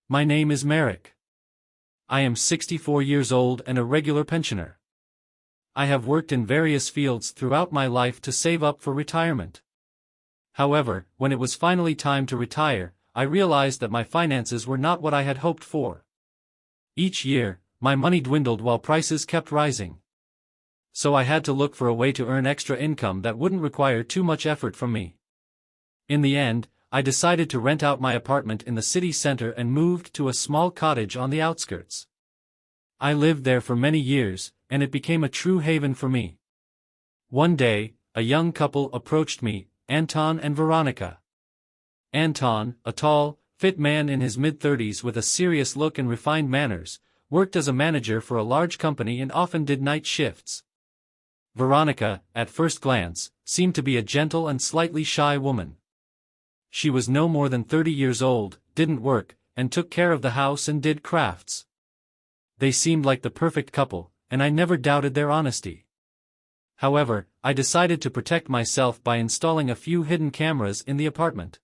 My name is Merrick. I am 64 years old and a regular pensioner. I have worked in various fields throughout my life to save up for retirement. However, when it was finally time to retire, I realized that my finances were not what I had hoped for. Each year, my money dwindled while prices kept rising. So I had to look for a way to earn extra income that wouldn't require too much effort from me. In the end, I decided to rent out my apartment in the city center and moved to a small cottage on the outskirts. I lived there for many years, and it became a true haven for me. One day, a young couple approached me, Anton and Veronica. Anton, a tall, fit man in his mid-30s with a serious look and refined manners, worked as a manager for a large company and often did night shifts. Veronica, at first glance, seemed to be a gentle and slightly shy woman. She was no more than 30 years old, didn't work, and took care of the house and did crafts. They seemed like the perfect couple, and I never doubted their honesty. However, I decided to protect myself by installing a few hidden cameras in the apartment.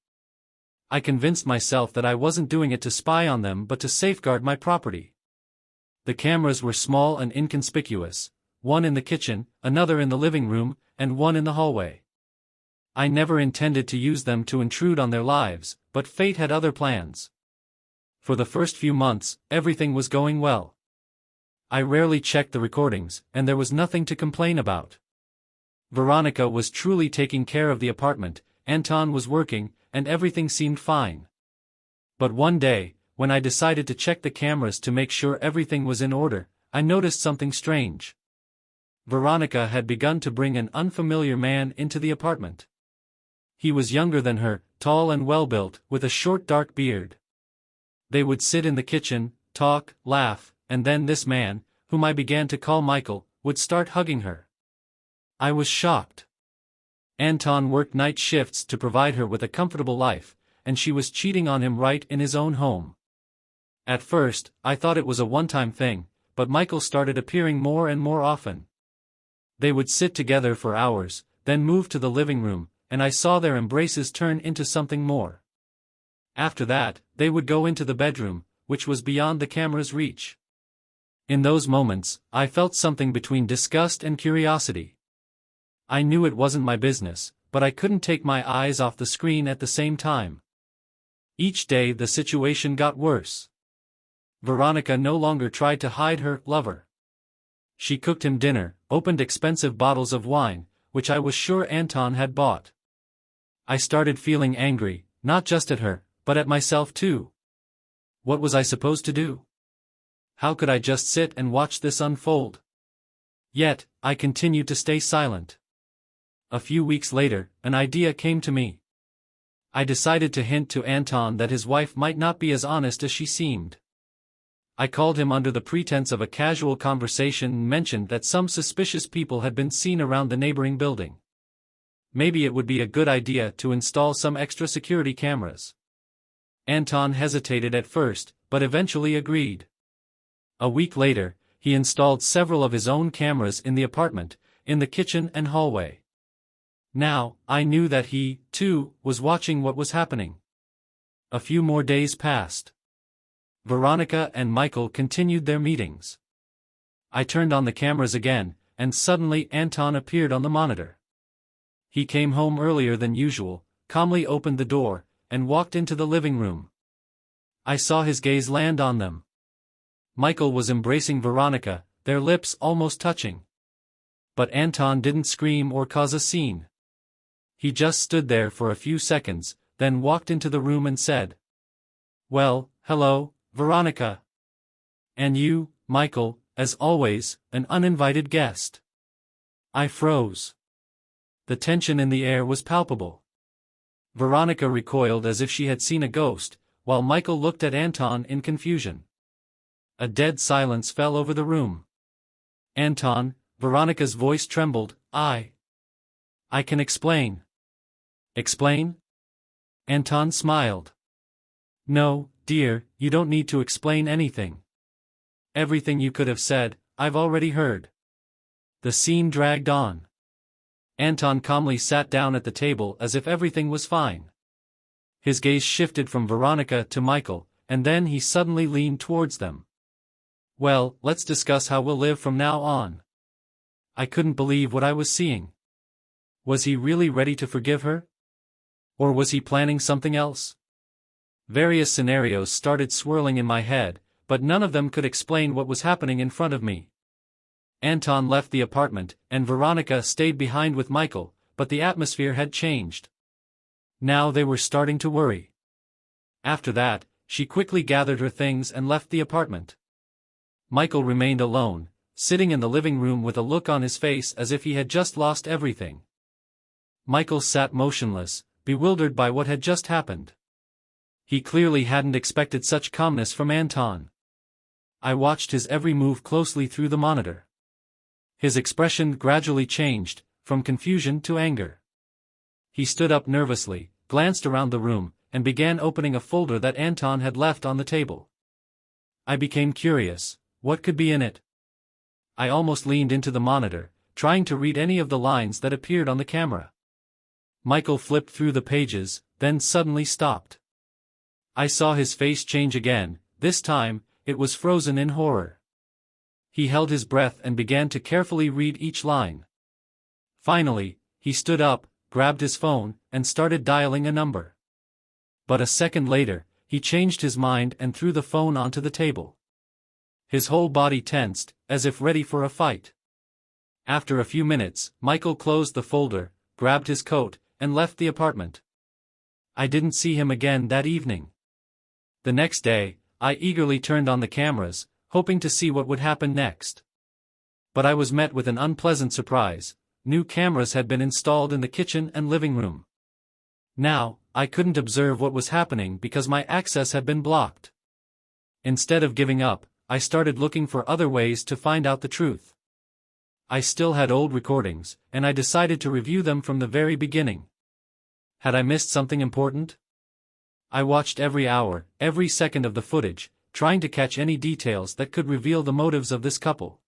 I convinced myself that I wasn't doing it to spy on them but to safeguard my property. The cameras were small and inconspicuous, one in the kitchen, another in the living room, and one in the hallway. I never intended to use them to intrude on their lives, but fate had other plans. For the first few months, everything was going well. I rarely checked the recordings, and there was nothing to complain about. Veronica was truly taking care of the apartment, Anton was working, and everything seemed fine. But one day, when I decided to check the cameras to make sure everything was in order, I noticed something strange. Veronica had begun to bring an unfamiliar man into the apartment. He was younger than her, tall and well-built, with a short dark beard. They would sit in the kitchen, talk, laugh, and then this man, whom I began to call Michael, would start hugging her. I was shocked. Anton worked night shifts to provide her with a comfortable life, and she was cheating on him right in his own home. At first, I thought it was a one-time thing, but Michael started appearing more and more often. They would sit together for hours, then move to the living room, and I saw their embraces turn into something more. After that, they would go into the bedroom, which was beyond the camera's reach. In those moments, I felt something between disgust and curiosity. I knew it wasn't my business, but I couldn't take my eyes off the screen at the same time. Each day the situation got worse. Veronica no longer tried to hide her lover. She cooked him dinner, opened expensive bottles of wine, which I was sure Anton had bought. I started feeling angry, not just at her, but at myself too. What was I supposed to do? How could I just sit and watch this unfold? Yet, I continued to stay silent. A few weeks later, an idea came to me. I decided to hint to Anton that his wife might not be as honest as she seemed. I called him under the pretense of a casual conversation and mentioned that some suspicious people had been seen around the neighboring building. Maybe it would be a good idea to install some extra security cameras. Anton hesitated at first, but eventually agreed. A week later, he installed several of his own cameras in the apartment, in the kitchen and hallway. Now, I knew that he, too, was watching what was happening. A few more days passed. Veronica and Michael continued their meetings. I turned on the cameras again, and suddenly Anton appeared on the monitor. He came home earlier than usual, calmly opened the door, and walked into the living room. I saw his gaze land on them. Michael was embracing Veronica, their lips almost touching. But Anton didn't scream or cause a scene. He just stood there for a few seconds, then walked into the room and said, "Well, hello, Veronica. And you, Michael, as always, an uninvited guest." I froze. The tension in the air was palpable. Veronica recoiled as if she had seen a ghost, while Michael looked at Anton in confusion. A dead silence fell over the room. "Anton," Veronica's voice trembled, I can explain." "Explain?" Anton smiled. "No, dear, you don't need to explain anything. Everything you could have said, I've already heard." The scene dragged on. Anton calmly sat down at the table as if everything was fine. His gaze shifted from Veronica to Michael, and then he suddenly leaned towards them. "Well, let's discuss how we'll live from now on." I couldn't believe what I was seeing. Was he really ready to forgive her? Or was he planning something else? Various scenarios started swirling in my head, but none of them could explain what was happening in front of me. Anton left the apartment, and Veronica stayed behind with Michael, but the atmosphere had changed. Now they were starting to worry. After that, she quickly gathered her things and left the apartment. Michael remained alone, sitting in the living room with a look on his face as if he had just lost everything. Michael sat motionless, bewildered by what had just happened. He clearly hadn't expected such calmness from Anton. I watched his every move closely through the monitor. His expression gradually changed, from confusion to anger. He stood up nervously, glanced around the room, and began opening a folder that Anton had left on the table. I became curious. What could be in it? I almost leaned into the monitor, trying to read any of the lines that appeared on the camera. Michael flipped through the pages, then suddenly stopped. I saw his face change again. This time, it was frozen in horror. He held his breath and began to carefully read each line. Finally, he stood up, grabbed his phone, and started dialing a number. But a second later, he changed his mind and threw the phone onto the table. His whole body tensed, as if ready for a fight. After a few minutes, Michael closed the folder, grabbed his coat, and left the apartment. I didn't see him again that evening. The next day, I eagerly turned on the cameras, hoping to see what would happen next. But I was met with an unpleasant surprise. New cameras had been installed in the kitchen and living room. Now, I couldn't observe what was happening because my access had been blocked. Instead of giving up, I started looking for other ways to find out the truth. I still had old recordings, and I decided to review them from the very beginning. Had I missed something important? I watched every hour, every second of the footage, trying to catch any details that could reveal the motives of this couple.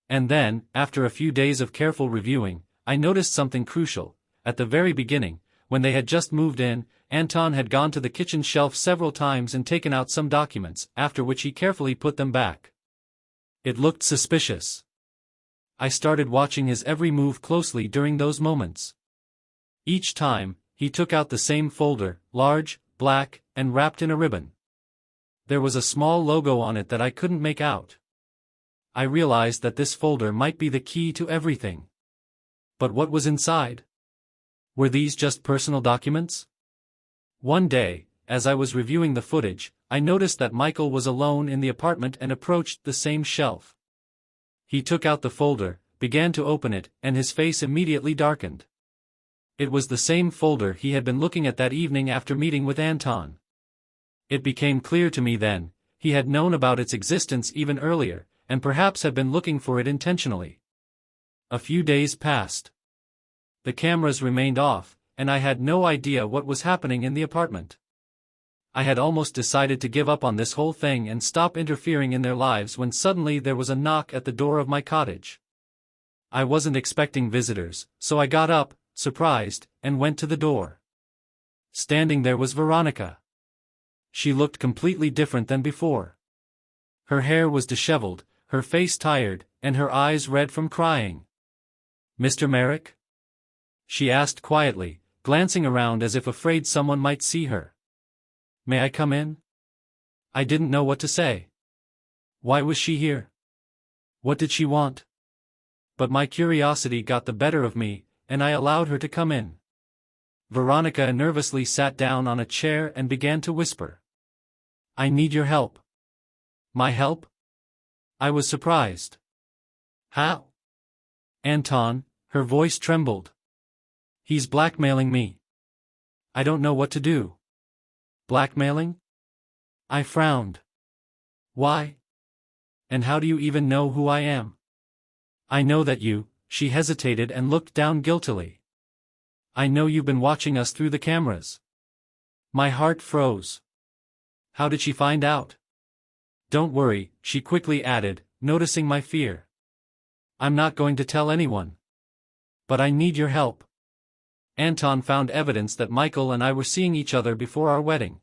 And then, after a few days of careful reviewing, I noticed something crucial. At the very beginning, when they had just moved in, Anton had gone to the kitchen shelf several times and taken out some documents, after which he carefully put them back. It looked suspicious. I started watching his every move closely during those moments. Each time, he took out the same folder, large, black, and wrapped in a ribbon. There was a small logo on it that I couldn't make out. I realized that this folder might be the key to everything. But what was inside? Were these just personal documents? One day, as I was reviewing the footage, I noticed that Michael was alone in the apartment and approached the same shelf. He took out the folder, began to open it, and his face immediately darkened. It was the same folder he had been looking at that evening after meeting with Anton. It became clear to me then, he had known about its existence even earlier, and perhaps had been looking for it intentionally. A few days passed. The cameras remained off, and I had no idea what was happening in the apartment. I had almost decided to give up on this whole thing and stop interfering in their lives when suddenly there was a knock at the door of my cottage. I wasn't expecting visitors, so I got up, surprised, and went to the door. Standing there was Veronica. She looked completely different than before. Her hair was disheveled, her face tired, and her eyes red from crying. "Mr. Merrick?" she asked quietly, glancing around as if afraid someone might see her. "May I come in?" I didn't know what to say. Why was she here? What did she want? But my curiosity got the better of me, and I allowed her to come in. Veronica nervously sat down on a chair and began to whisper. "I need your help." "My help?" I was surprised. "How?" "Anton," her voice trembled. "He's blackmailing me. I don't know what to do." "Blackmailing?" I frowned. "Why? And how do you even know who I am?" "I know that you," she hesitated and looked down guiltily. "I know you've been watching us through the cameras." My heart froze. How did she find out? "Don't worry," she quickly added, noticing my fear. "I'm not going to tell anyone. But I need your help." Anton found evidence that Michael and I were seeing each other before our wedding.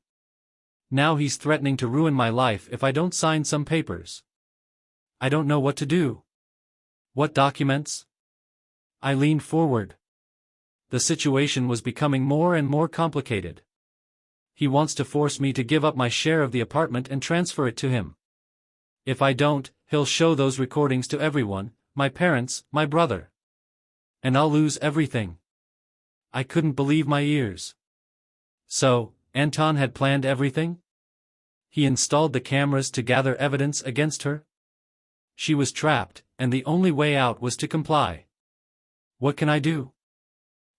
Now he's threatening to ruin my life if I don't sign some papers. I don't know what to do. What documents? I leaned forward. The situation was becoming more and more complicated. He wants to force me to give up my share of the apartment and transfer it to him. If I don't, he'll show those recordings to everyone, my parents, my brother. And I'll lose everything. I couldn't believe my ears. So, Anton had planned everything? He installed the cameras to gather evidence against her? She was trapped, and the only way out was to comply. What can I do?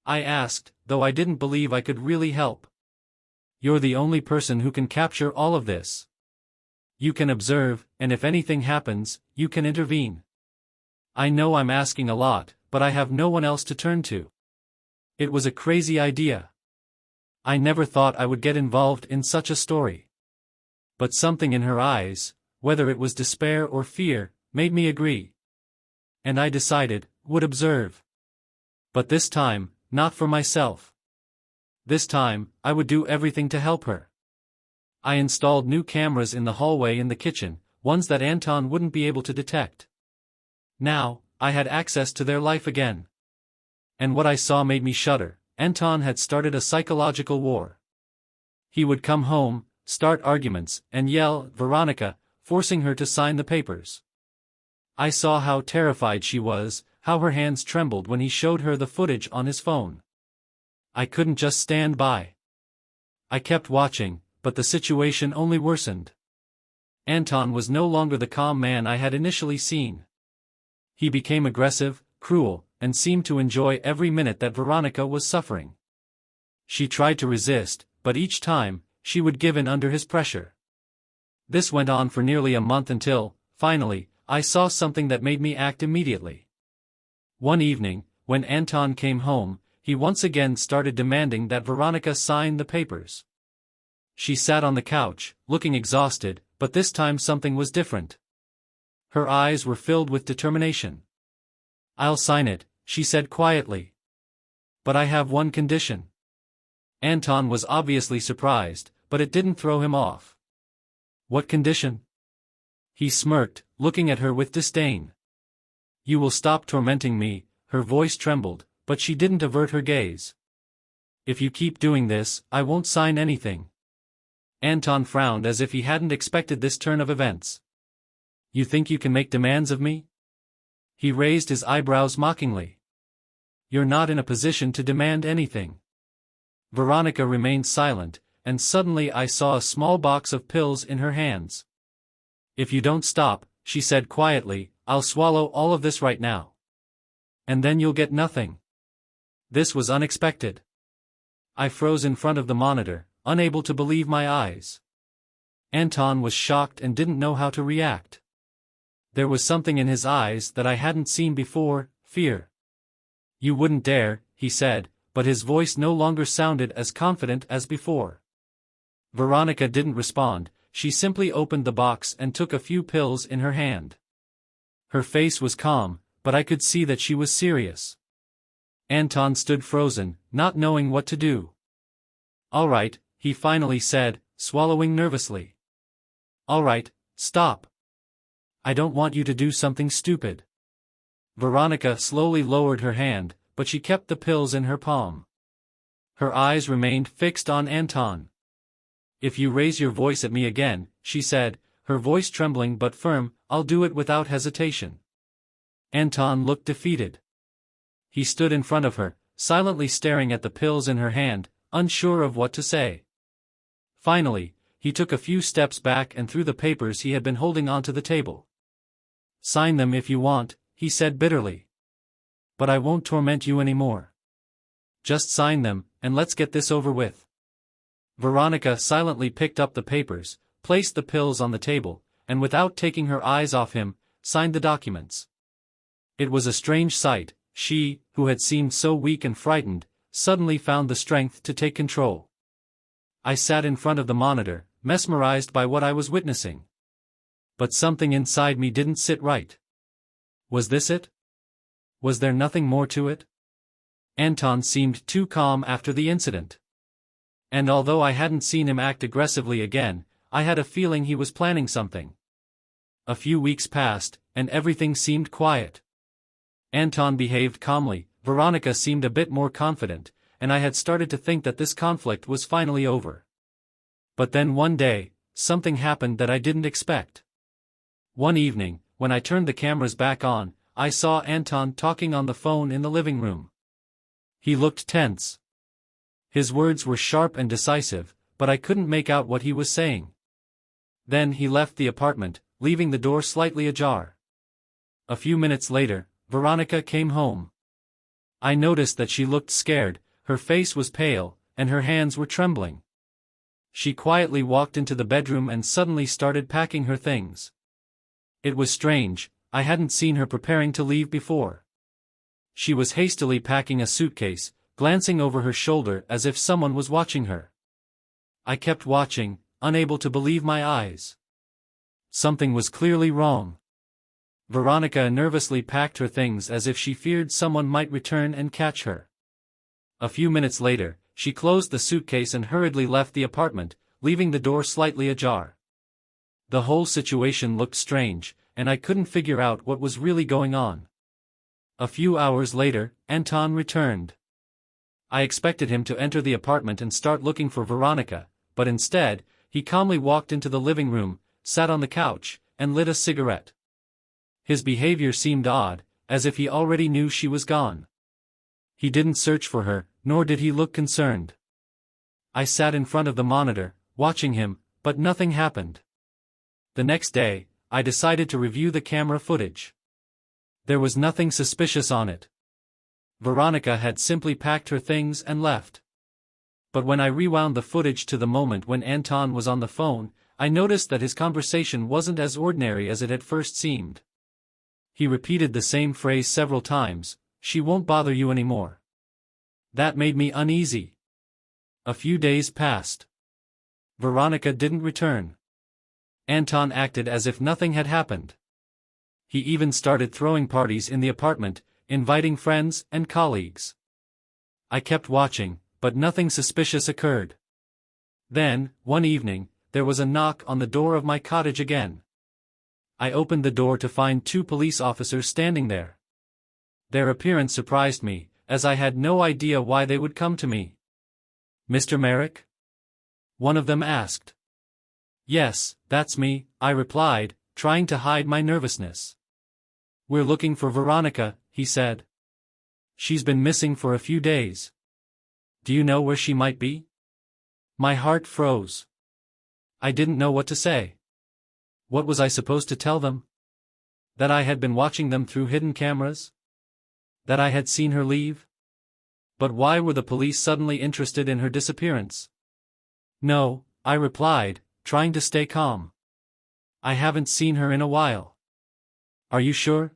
I asked, though I didn't believe I could really help. You're the only person who can capture all of this. You can observe, and if anything happens, you can intervene. I know I'm asking a lot, but I have no one else to turn to. It was a crazy idea. I never thought I would get involved in such a story. But something in her eyes, whether it was despair or fear, made me agree. And I decided, would observe. But this time, not for myself. This time, I would do everything to help her. I installed new cameras in the hallway and the kitchen, ones that Anton wouldn't be able to detect. Now, I had access to their life again. And what I saw made me shudder. Anton had started a psychological war. He would come home, start arguments, and yell, "Veronica," forcing her to sign the papers. I saw how terrified she was, how her hands trembled when he showed her the footage on his phone. I couldn't just stand by. I kept watching, but the situation only worsened. Anton was no longer the calm man I had initially seen. He became aggressive, cruel, and seemed to enjoy every minute that Veronica was suffering. She tried to resist, but each time, she would give in under his pressure. This went on for nearly a month until, finally, I saw something that made me act immediately. One evening, when Anton came home, he once again started demanding that Veronica sign the papers. She sat on the couch, looking exhausted, but this time something was different. Her eyes were filled with determination. "I'll sign it," she said quietly. "But I have one condition." Anton was obviously surprised, but it didn't throw him off. "What condition?" He smirked, looking at her with disdain. "You will stop tormenting me." Her voice trembled, but she didn't avert her gaze. "If you keep doing this, I won't sign anything." Anton frowned as if he hadn't expected this turn of events. "You think you can make demands of me?" He raised his eyebrows mockingly. "You're not in a position to demand anything." Veronica remained silent, and suddenly I saw a small box of pills in her hands. "If you don't stop," she said quietly, "I'll swallow all of this right now. And then you'll get nothing." This was unexpected. I froze in front of the monitor, unable to believe my eyes. Anton was shocked and didn't know how to react. There was something in his eyes that I hadn't seen before, fear. "You wouldn't dare," he said, but his voice no longer sounded as confident as before. Veronica didn't respond, she simply opened the box and took a few pills in her hand. Her face was calm, but I could see that she was serious. Anton stood frozen, not knowing what to do. "All right," he finally said, swallowing nervously. "All right, stop. I don't want you to do something stupid." Veronica slowly lowered her hand, but she kept the pills in her palm. Her eyes remained fixed on Anton. "If you raise your voice at me again," she said, her voice trembling but firm, "I'll do it without hesitation." Anton looked defeated. He stood in front of her, silently staring at the pills in her hand, unsure of what to say. Finally, he took a few steps back and threw the papers he had been holding onto the table. "Sign them if you want," he said bitterly. "But I won't torment you anymore. Just sign them, and let's get this over with." Veronica silently picked up the papers, placed the pills on the table, and without taking her eyes off him, signed the documents. It was a strange sight. She, who had seemed so weak and frightened, suddenly found the strength to take control. I sat in front of the monitor, mesmerized by what I was witnessing. But something inside me didn't sit right. Was this it? Was there nothing more to it? Anton seemed too calm after the incident. And although I hadn't seen him act aggressively again, I had a feeling he was planning something. A few weeks passed, and everything seemed quiet. Anton behaved calmly, Veronica seemed a bit more confident, and I had started to think that this conflict was finally over. But then one day, something happened that I didn't expect. One evening, when I turned the cameras back on, I saw Anton talking on the phone in the living room. He looked tense. His words were sharp and decisive, but I couldn't make out what he was saying. Then he left the apartment, leaving the door slightly ajar. A few minutes later, Veronica came home. I noticed that she looked scared, her face was pale, and her hands were trembling. She quietly walked into the bedroom and suddenly started packing her things. It was strange, I hadn't seen her preparing to leave before. She was hastily packing a suitcase, glancing over her shoulder as if someone was watching her. I kept watching, unable to believe my eyes. Something was clearly wrong. Veronica nervously packed her things as if she feared someone might return and catch her. A few minutes later, she closed the suitcase and hurriedly left the apartment, leaving the door slightly ajar. The whole situation looked strange, and I couldn't figure out what was really going on. A few hours later, Anton returned. I expected him to enter the apartment and start looking for Veronica, but instead, he calmly walked into the living room, sat on the couch, and lit a cigarette. His behavior seemed odd, as if he already knew she was gone. He didn't search for her, nor did he look concerned. I sat in front of the monitor, watching him, but nothing happened. The next day, I decided to review the camera footage. There was nothing suspicious on it. Veronica had simply packed her things and left. But when I rewound the footage to the moment when Anton was on the phone, I noticed that his conversation wasn't as ordinary as it had first seemed. He repeated the same phrase several times, "She won't bother you anymore." That made me uneasy. A few days passed. Veronica didn't return. Anton acted as if nothing had happened. He even started throwing parties in the apartment, inviting friends and colleagues. I kept watching, but nothing suspicious occurred. Then, one evening, there was a knock on the door of my cottage again. I opened the door to find two police officers standing there. Their appearance surprised me, as I had no idea why they would come to me. "Mr. Merrick?" one of them asked. "Yes, that's me," I replied, trying to hide my nervousness. "We're looking for Veronica," he said. "She's been missing for a few days. Do you know where she might be?" My heart froze. I didn't know what to say. What was I supposed to tell them? That I had been watching them through hidden cameras? That I had seen her leave? But why were the police suddenly interested in her disappearance? "No," I replied, trying to stay calm. "I haven't seen her in a while." "Are you sure?"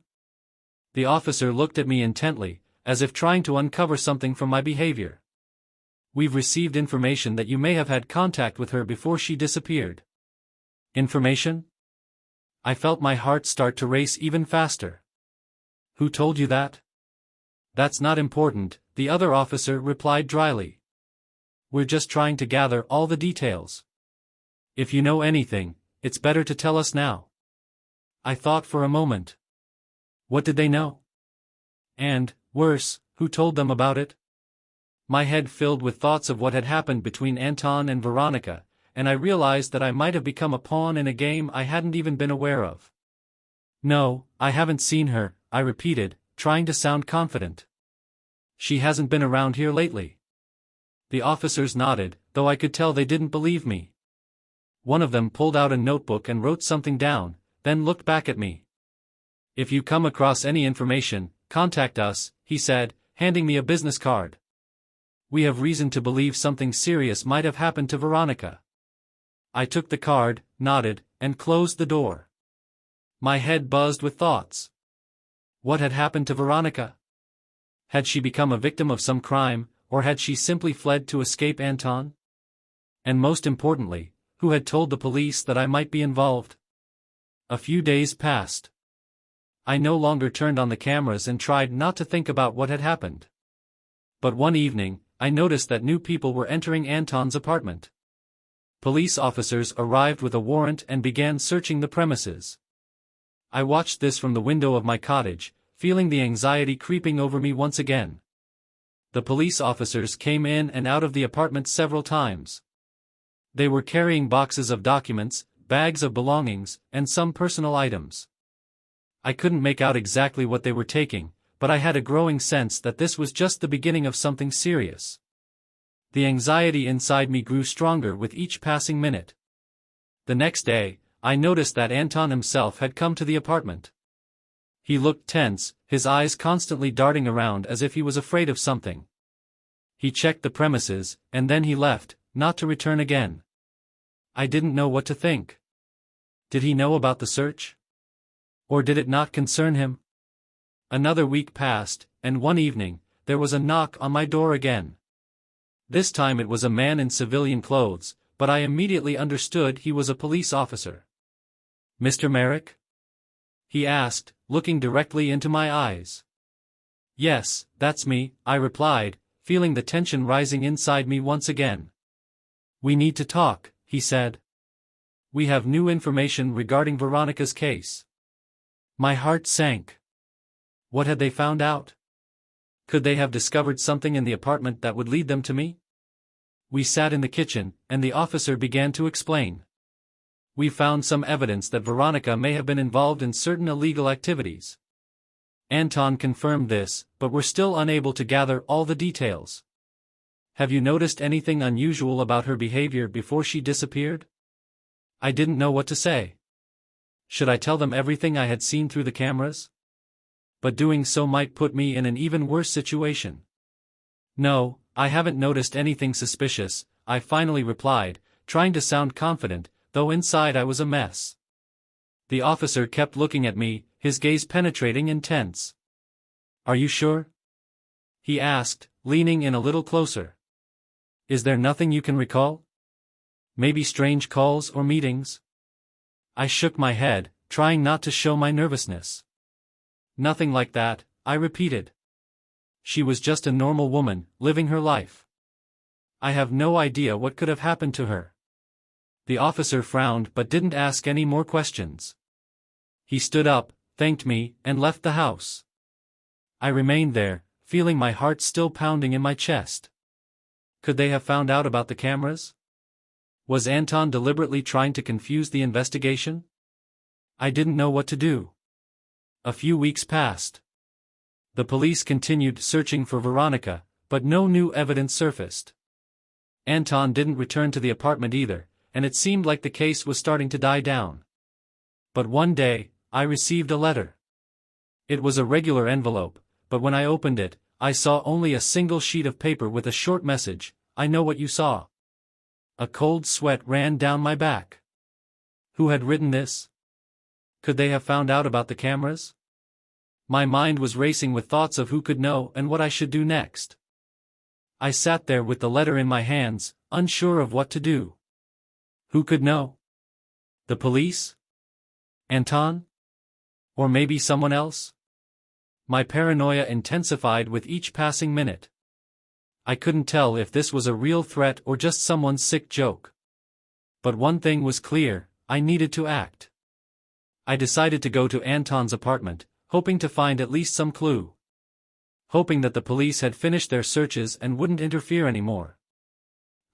The officer looked at me intently, as if trying to uncover something from my behavior. "We've received information that you may have had contact with her before she disappeared." "Information?" I felt my heart start to race even faster. "Who told you that?" "That's not important," the other officer replied dryly. "We're just trying to gather all the details. If you know anything, it's better to tell us now." I thought for a moment. What did they know? And, worse, who told them about it? My head filled with thoughts of what had happened between Anton and Veronica, and I realized that I might have become a pawn in a game I hadn't even been aware of. "No, I haven't seen her," I repeated, trying to sound confident. "She hasn't been around here lately." The officers nodded, though I could tell they didn't believe me. One of them pulled out a notebook and wrote something down, then looked back at me. "If you come across any information, contact us," he said, handing me a business card. "We have reason to believe something serious might have happened to Veronica." I took the card, nodded, and closed the door. My head buzzed with thoughts. What had happened to Veronica? Had she become a victim of some crime, or had she simply fled to escape Anton? And most importantly, who had told the police that I might be involved? A few days passed. I no longer turned on the cameras and tried not to think about what had happened. But one evening, I noticed that new people were entering Anton's apartment. Police officers arrived with a warrant and began searching the premises. I watched this from the window of my cottage, feeling the anxiety creeping over me once again. The police officers came in and out of the apartment several times. They were carrying boxes of documents, bags of belongings, and some personal items. I couldn't make out exactly what they were taking, but I had a growing sense that this was just the beginning of something serious. The anxiety inside me grew stronger with each passing minute. The next day, I noticed that Anton himself had come to the apartment. He looked tense, his eyes constantly darting around as if he was afraid of something. He checked the premises, and then he left, not to return again. I didn't know what to think. Did he know about the search? Or did it not concern him? Another week passed, and one evening, there was a knock on my door again. This time it was a man in civilian clothes, but I immediately understood he was a police officer. "Mr. Merrick?" he asked, looking directly into my eyes. "Yes, that's me," I replied, feeling the tension rising inside me once again. "We need to talk," he said. "We have new information regarding Veronica's case." My heart sank. What had they found out? Could they have discovered something in the apartment that would lead them to me? We sat in the kitchen, and the officer began to explain. "We found some evidence that Veronica may have been involved in certain illegal activities." Anton confirmed this, but we're still unable to gather all the details. "Have you noticed anything unusual about her behavior before she disappeared?" I didn't know what to say. Should I tell them everything I had seen through the cameras? But doing so might put me in an even worse situation. "No, I haven't noticed anything suspicious," I finally replied, trying to sound confident, though inside I was a mess. The officer kept looking at me, his gaze penetrating and tense. "Are you sure?" he asked, leaning in a little closer. "Is there nothing you can recall? Maybe strange calls or meetings?" I shook my head, trying not to show my nervousness. "Nothing like that," I repeated. "She was just a normal woman, living her life. I have no idea what could have happened to her." The officer frowned but didn't ask any more questions. He stood up, thanked me, and left the house. I remained there, feeling my heart still pounding in my chest. Could they have found out about the cameras? Was Anton deliberately trying to confuse the investigation? I didn't know what to do. A few weeks passed. The police continued searching for Veronica, but no new evidence surfaced. Anton didn't return to the apartment either, and it seemed like the case was starting to die down. But one day, I received a letter. It was a regular envelope, but when I opened it, I saw only a single sheet of paper with a short message: "I know what you saw." A cold sweat ran down my back. Who had written this? Could they have found out about the cameras? My mind was racing with thoughts of who could know and what I should do next. I sat there with the letter in my hands, unsure of what to do. Who could know? The police? Anton? Or maybe someone else? My paranoia intensified with each passing minute. I couldn't tell if this was a real threat or just someone's sick joke. But one thing was clear: I needed to act. I decided to go to Anton's apartment, hoping to find at least some clue. Hoping that the police had finished their searches and wouldn't interfere anymore.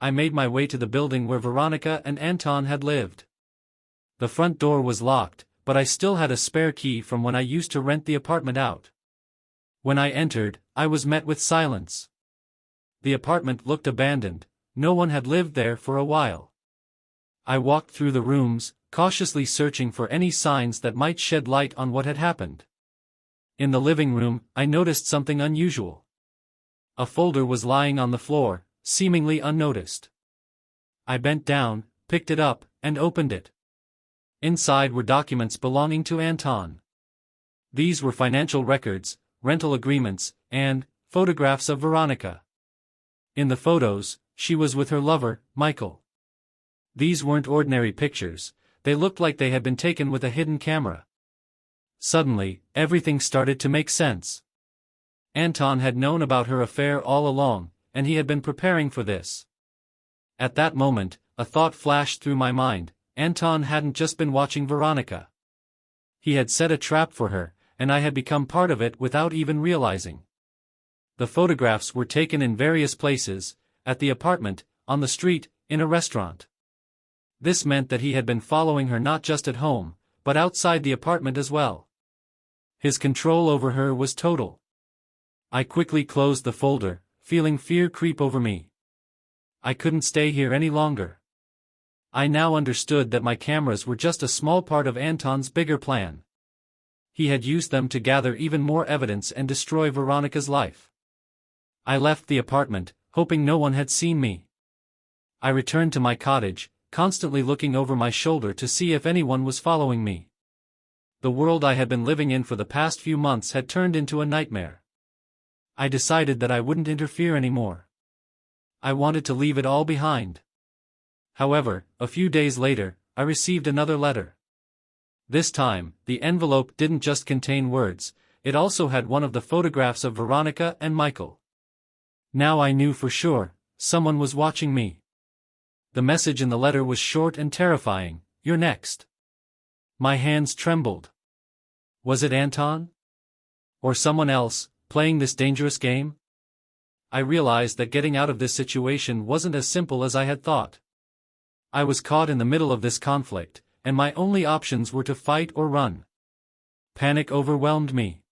I made my way to the building where Veronica and Anton had lived. The front door was locked, but I still had a spare key from when I used to rent the apartment out. When I entered, I was met with silence. The apartment looked abandoned, no one had lived there for a while. I walked through the rooms, cautiously searching for any signs that might shed light on what had happened. In the living room, I noticed something unusual. A folder was lying on the floor, seemingly unnoticed. I bent down, picked it up, and opened it. Inside were documents belonging to Anton. These were financial records, rental agreements, and photographs of Veronica. In the photos, she was with her lover, Michael. These weren't ordinary pictures, they looked like they had been taken with a hidden camera. Suddenly, everything started to make sense. Anton had known about her affair all along, and he had been preparing for this. At that moment, a thought flashed through my mind: Anton hadn't just been watching Veronica. He had set a trap for her, and I had become part of it without even realizing. The photographs were taken in various places: at the apartment, on the street, in a restaurant. This meant that he had been following her not just at home, but outside the apartment as well. His control over her was total. I quickly closed the folder, feeling fear creep over me. I couldn't stay here any longer. I now understood that my cameras were just a small part of Anton's bigger plan. He had used them to gather even more evidence and destroy Veronica's life. I left the apartment, hoping no one had seen me. I returned to my cottage, constantly looking over my shoulder to see if anyone was following me. The world I had been living in for the past few months had turned into a nightmare. I decided that I wouldn't interfere anymore. I wanted to leave it all behind. However, a few days later, I received another letter. This time, the envelope didn't just contain words, it also had one of the photographs of Veronica and Michael. Now I knew for sure, someone was watching me. The message in the letter was short and terrifying: "You're next." My hands trembled. Was it Anton? Or someone else, playing this dangerous game? I realized that getting out of this situation wasn't as simple as I had thought. I was caught in the middle of this conflict, and my only options were to fight or run. Panic overwhelmed me.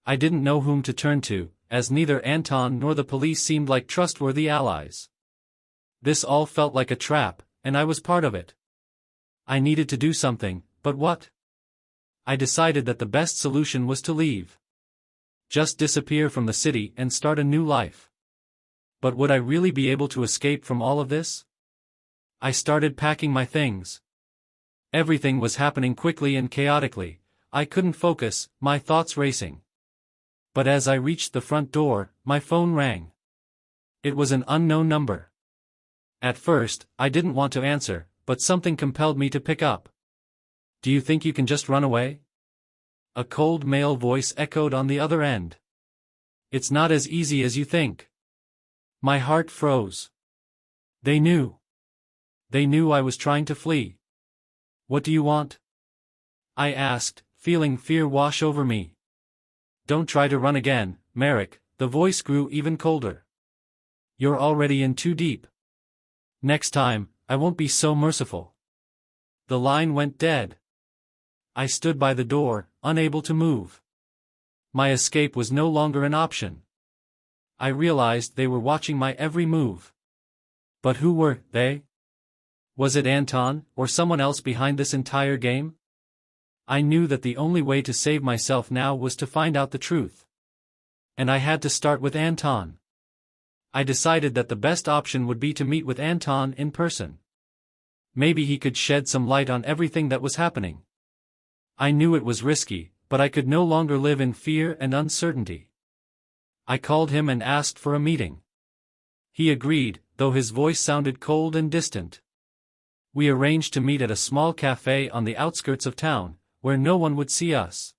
I didn't know whom to turn to, as neither Anton nor the police seemed like trustworthy allies. This all felt like a trap, and I was part of it. I needed to do something, but what? I decided that the best solution was to leave. Just disappear from the city and start a new life. But would I really be able to escape from all of this? I started packing my things. Everything was happening quickly and chaotically. I couldn't focus, my thoughts racing. But as I reached the front door, my phone rang. It was an unknown number. At first, I didn't want to answer, but something compelled me to pick up. "Do you think you can just run away?" A cold male voice echoed on the other end. "It's not as easy as you think." My heart froze. They knew. They knew I was trying to flee. "What do you want?" I asked, feeling fear wash over me. "Don't try to run again, Merrick," the voice grew even colder. "You're already in too deep. Next time, I won't be so merciful." The line went dead. I stood by the door, unable to move. My escape was no longer an option. I realized they were watching my every move. But who were they? Was it Anton, or someone else behind this entire game? I knew that the only way to save myself now was to find out the truth. And I had to start with Anton. I decided that the best option would be to meet with Anton in person. Maybe he could shed some light on everything that was happening. I knew it was risky, but I could no longer live in fear and uncertainty. I called him and asked for a meeting. He agreed, though his voice sounded cold and distant. We arranged to meet at a small cafe on the outskirts of town, where no one would see us.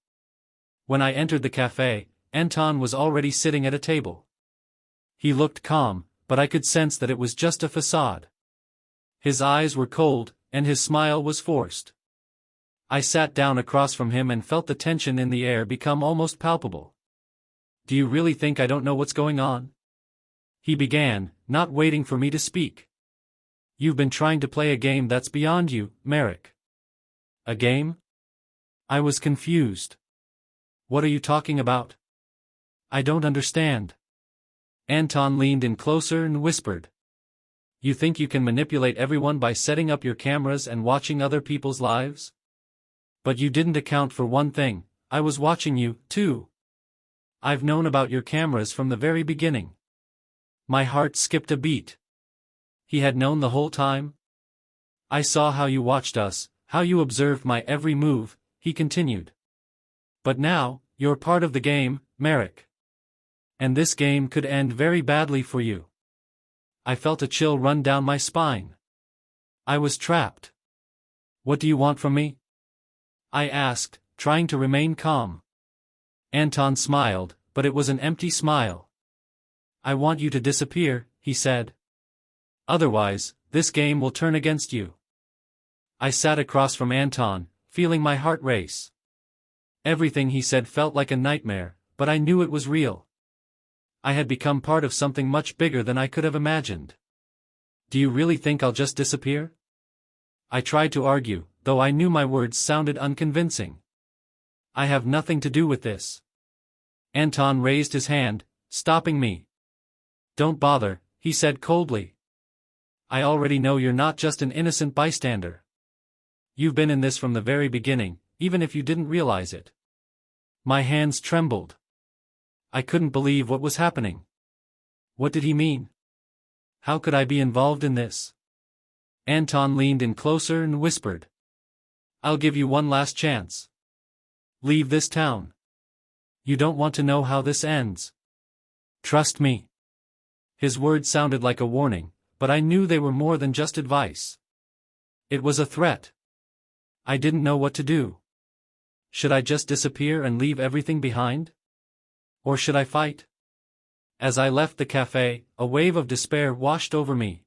When I entered the cafe, Anton was already sitting at a table. He looked calm, but I could sense that it was just a facade. His eyes were cold, and his smile was forced. I sat down across from him and felt the tension in the air become almost palpable. "Do you really think I don't know what's going on?" He began, not waiting for me to speak. "You've been trying to play a game that's beyond you, Merrick." "A game?" I was confused. "What are you talking about? I don't understand." Anton leaned in closer and whispered. "You think you can manipulate everyone by setting up your cameras and watching other people's lives? But you didn't account for one thing: I was watching you, too. I've known about your cameras from the very beginning." My heart skipped a beat. He had known the whole time? "I saw how you watched us, how you observed my every move," he continued. "But now, you're part of the game, Merrick. And this game could end very badly for you." I felt a chill run down my spine. I was trapped. "What do you want from me?" I asked, trying to remain calm. Anton smiled, but it was an empty smile. I want you to disappear, he said. Otherwise, this game will turn against you. I sat across from Anton, feeling my heart race. Everything he said felt like a nightmare, but I knew it was real. I had become part of something much bigger than I could have imagined. Do you really think I'll just disappear? I tried to argue, though I knew my words sounded unconvincing. I have nothing to do with this. Anton raised his hand, stopping me. Don't bother, he said coldly. I already know you're not just an innocent bystander. You've been in this from the very beginning, even if you didn't realize it. My hands trembled. I couldn't believe what was happening. What did he mean? How could I be involved in this? Anton leaned in closer and whispered. I'll give you one last chance. Leave this town. You don't want to know how this ends. Trust me. His words sounded like a warning, but I knew they were more than just advice. It was a threat. I didn't know what to do. Should I just disappear and leave everything behind? Or should I fight? As I left the cafe, a wave of despair washed over me.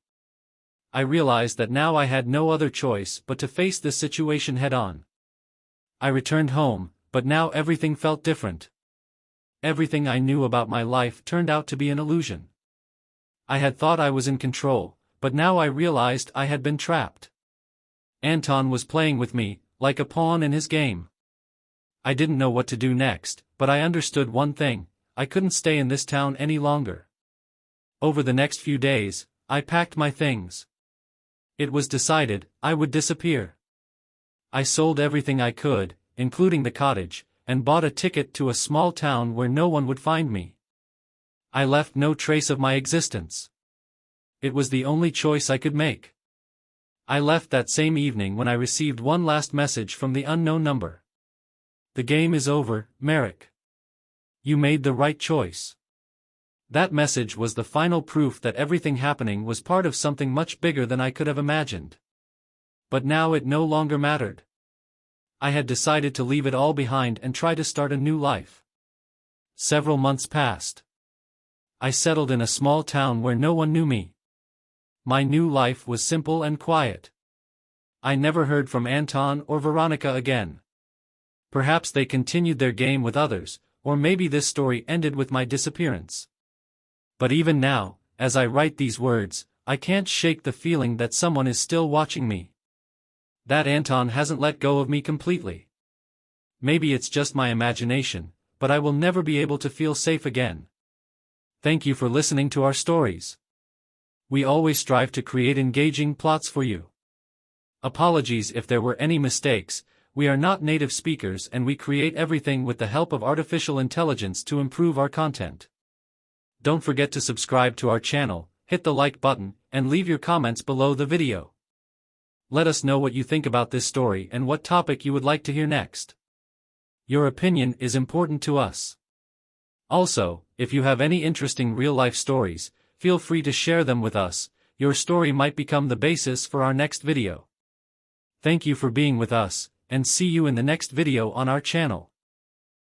I realized that now I had no other choice but to face this situation head-on. I returned home, but now everything felt different. Everything I knew about my life turned out to be an illusion. I had thought I was in control, but now I realized I had been trapped. Anton was playing with me, like a pawn in his game. I didn't know what to do next, but I understood one thing: I couldn't stay in this town any longer. Over the next few days, I packed my things. It was decided I would disappear. I sold everything I could, including the cottage, and bought a ticket to a small town where no one would find me. I left no trace of my existence. It was the only choice I could make. I left that same evening when I received one last message from the unknown number. The game is over, Merrick. You made the right choice. That message was the final proof that everything happening was part of something much bigger than I could have imagined. But now it no longer mattered. I had decided to leave it all behind and try to start a new life. Several months passed. I settled in a small town where no one knew me. My new life was simple and quiet. I never heard from Anton or Veronica again. Perhaps they continued their game with others, or maybe this story ended with my disappearance. But even now, as I write these words, I can't shake the feeling that someone is still watching me. That Anton hasn't let go of me completely. Maybe it's just my imagination, but I will never be able to feel safe again. Thank you for listening to our stories. We always strive to create engaging plots for you. Apologies if there were any mistakes. We are not native speakers and we create everything with the help of artificial intelligence to improve our content. Don't forget to subscribe to our channel, hit the like button, and leave your comments below the video. Let us know what you think about this story and what topic you would like to hear next. Your opinion is important to us. Also, if you have any interesting real-life stories, feel free to share them with us. Your story might become the basis for our next video. Thank you for being with us, and see you in the next video on our channel.